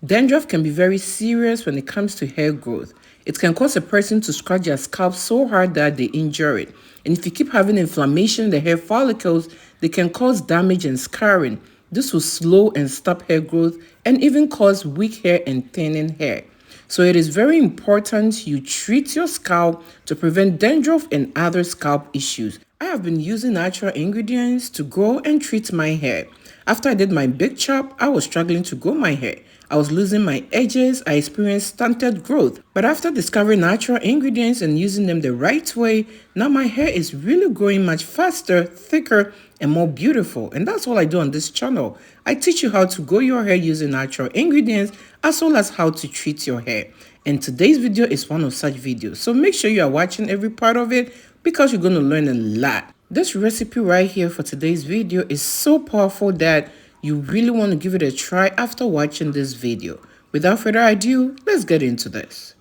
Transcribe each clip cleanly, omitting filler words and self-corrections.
Dandruff can be very serious when it comes to hair growth. It can cause a person to scratch their scalp so hard that they injure it. And if you keep having inflammation in the hair follicles, they can cause damage and scarring. This will slow and stop hair growth and even cause weak hair and thinning hair. So it is very important you treat your scalp to prevent dandruff and other scalp issues. I have been using natural ingredients to grow and treat my hair. After I did my big chop, I was struggling to grow my hair. I was losing my edges, I experienced stunted growth. But after discovering natural ingredients and using them the right way, now my hair is really growing much faster, thicker, and more beautiful. And that's all I do on this channel. I teach you how to grow your hair using natural ingredients as well as how to treat your hair. And today's video is one of such videos. So make sure you are watching every part of it because you're going to learn a lot. This recipe right here for today's video is so powerful that you really want to give it a try after watching this video. Without further ado, let's get into this.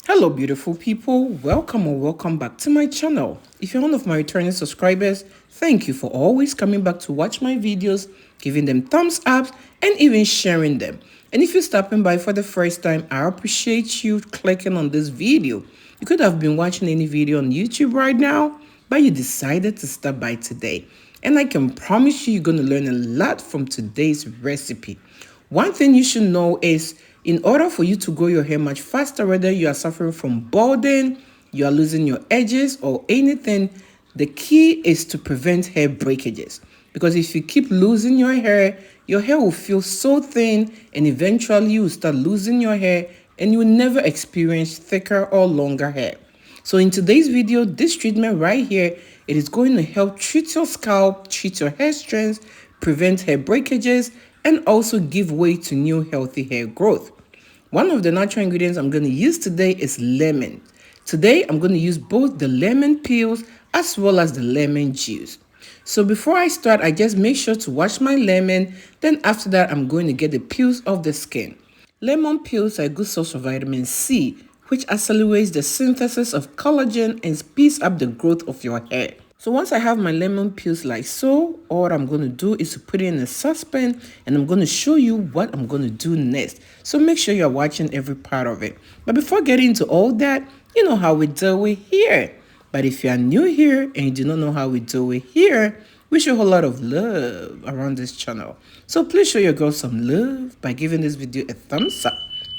Hello beautiful people, welcome or welcome back to my channel. If you're one of my returning subscribers, thank you for always coming back to watch my videos, giving them thumbs up and even sharing them. And if you're stopping by for the first time, I appreciate you clicking on this video. You could have been watching any video on YouTube right now, but you decided to stop by today. And I can promise you you're going to learn a lot from today's recipe. One thing you should know is in order for you to grow your hair much faster, whether you are suffering from balding, you are losing your edges or anything, the key is to prevent hair breakages. Because if you keep losing your hair will feel so thin and eventually you will start losing your hair and you will never experience thicker or longer hair. So in today's video, this treatment right here, it is going to help treat your scalp, treat your hair strands, prevent hair breakages, and also give way to new healthy hair growth. One of the natural ingredients I'm going to use today is lemon. Today, I'm going to use both the lemon peels as well as the lemon juice. So before I start, I just make sure to wash my lemon. Then after that, I'm going to get the peels off the skin. Lemon peels are a good source of vitamin C, which accelerates the synthesis of collagen and speeds up the growth of your hair. So once I have my lemon peels like so, all I'm going to do is to put it in a saucepan and I'm going to show you what I'm going to do next. So make sure you're watching every part of it. But before getting into all that, you know how we do it here. But if you are new here and you do not know how we do it here, we show a whole lot of love around this channel. So please show your girl some love by giving this video a thumbs up.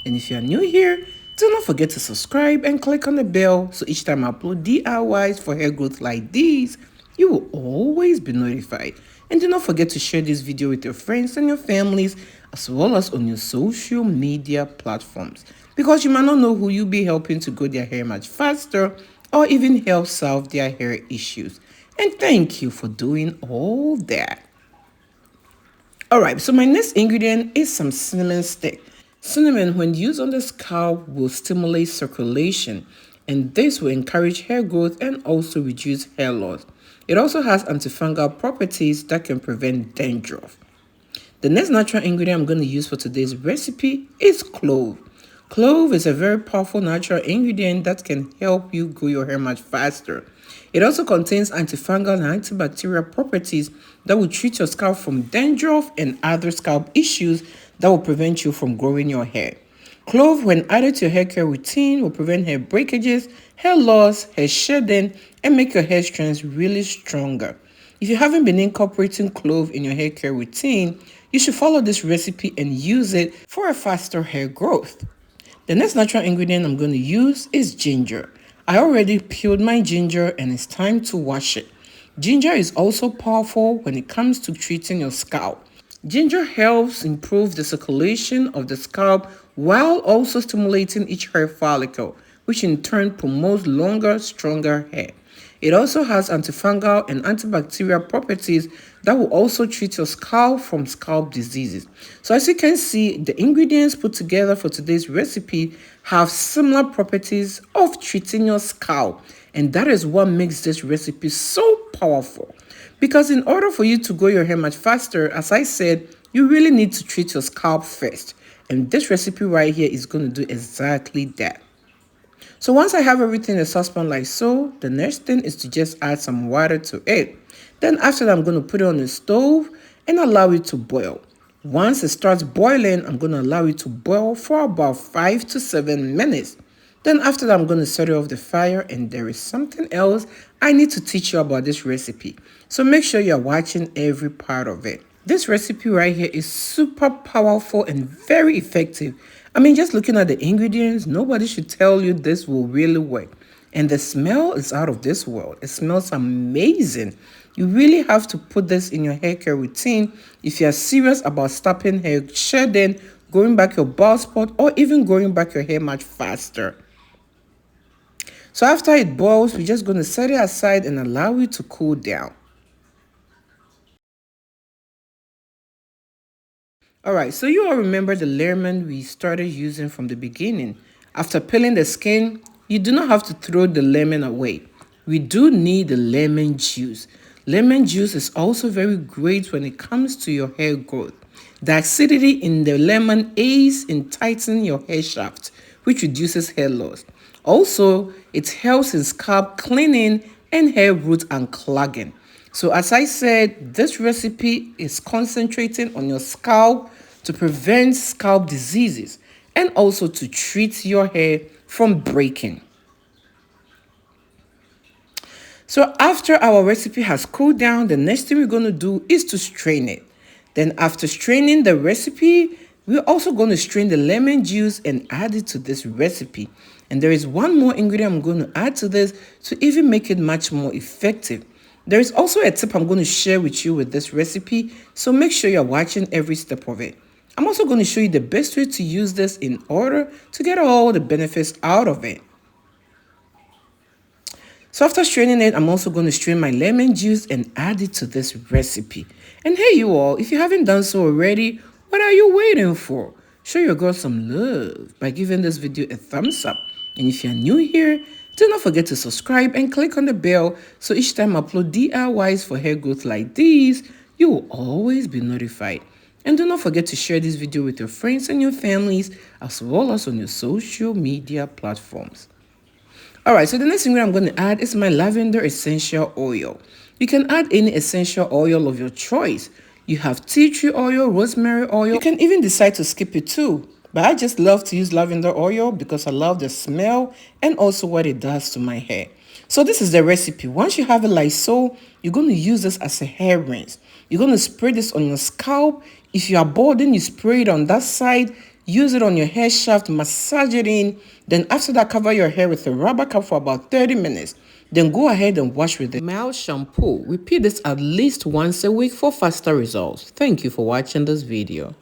And if you are new here, do not forget to subscribe and click on the bell so each time I upload DIYs for hair growth like these, you will always be notified. And do not forget to share this video with your friends and your families as well as on your social media platforms, because you might not know who you'll be helping to grow their hair much faster or even help solve their hair issues. And thank you for doing all that. Alright, so my next ingredient is some cinnamon stick. Cinnamon, when used on the scalp, will stimulate circulation, and this will encourage hair growth and also reduce hair loss. It also has antifungal properties that can prevent dandruff. The next natural ingredient I'm going to use for today's recipe is clove. Clove is a very powerful natural ingredient that can help you grow your hair much faster. It also contains antifungal and antibacterial properties that will treat your scalp from dandruff and other scalp issues that will prevent you from growing your hair. Clove, when added to your hair care routine, will prevent hair breakages, hair loss, hair shedding, and make your hair strands really stronger. If you haven't been incorporating clove in your hair care routine, you should follow this recipe and use it for a faster hair growth. The next natural ingredient I'm going to use is ginger. I already peeled my ginger and it's time to wash it. Ginger is also powerful when it comes to treating your scalp. Ginger helps improve the circulation of the scalp while also stimulating each hair follicle, which in turn promotes longer, stronger hair. It also has antifungal and antibacterial properties that will also treat your scalp from scalp diseases. So as you can see, the ingredients put together for today's recipe have similar properties of treating your scalp. And that is what makes this recipe so powerful. Because in order for you to grow your hair much faster, as I said, you really need to treat your scalp first. And this recipe right here is going to do exactly that. So once I have everything in a saucepan like so, the next thing is to just add some water to it. Then after that, I'm going to put it on the stove and allow it to boil. Once it starts boiling, I'm going to allow it to boil for about 5 to 7 minutes. Then after that, I'm going to set it off the fire, and there is something else I need to teach you about this recipe. So make sure you're watching every part of it. This recipe right here is super powerful and very effective. I mean, just looking at the ingredients, nobody should tell you this will really work. And the smell is out of this world. It smells amazing. You really have to put this in your hair care routine if you are serious about stopping hair shedding, growing back your bald spot, or even growing back your hair much faster. So after it boils, we're just going to set it aside and allow it to cool down. Alright, so you all remember the lemon we started using from the beginning. After peeling the skin, you do not have to throw the lemon away. We do need the lemon juice. Lemon juice is also very great when it comes to your hair growth. The acidity in the lemon aids in tightening your hair shaft, which reduces hair loss. Also, it helps in scalp cleaning and hair root unclogging. So as I said, this recipe is concentrating on your scalp to prevent scalp diseases and also to treat your hair from breaking. So after our recipe has cooled down, the next thing we're going to do is to strain it. Then after straining the recipe, we're also going to strain the lemon juice and add it to this recipe. And there is one more ingredient I'm going to add to this to even make it much more effective. There is also a tip I'm going to share with you with this recipe, so make sure you're watching every step of it. I'm also going to show you the best way to use this in order to get all the benefits out of it. So after straining it, I'm also going to strain my lemon juice and add it to this recipe. And hey you all, if you haven't done so already, what are you waiting for? Show your girl some love by giving this video a thumbs up. And if you're new here, do not forget to subscribe and click on the bell so each time I upload DIYs for hair growth like these, you will always be notified. And do not forget to share this video with your friends and your families as well as on your social media platforms. Alright, so the next ingredient I'm going to add is my lavender essential oil. You can add any essential oil of your choice. You have tea tree oil, rosemary oil. You can even decide to skip it too. But I just love to use lavender oil because I love the smell and also what it does to my hair. So this is the recipe. Once you have it like so, you're going to use this as a hair rinse. You're going to spray this on your scalp. If you are balding, you spray it on that side. Use it on your hair shaft, massage it in. Then after that, cover your hair with a rubber cap for about 30 minutes. Then go ahead and wash with a mild shampoo. Repeat this at least once a week for faster results. Thank you for watching this video.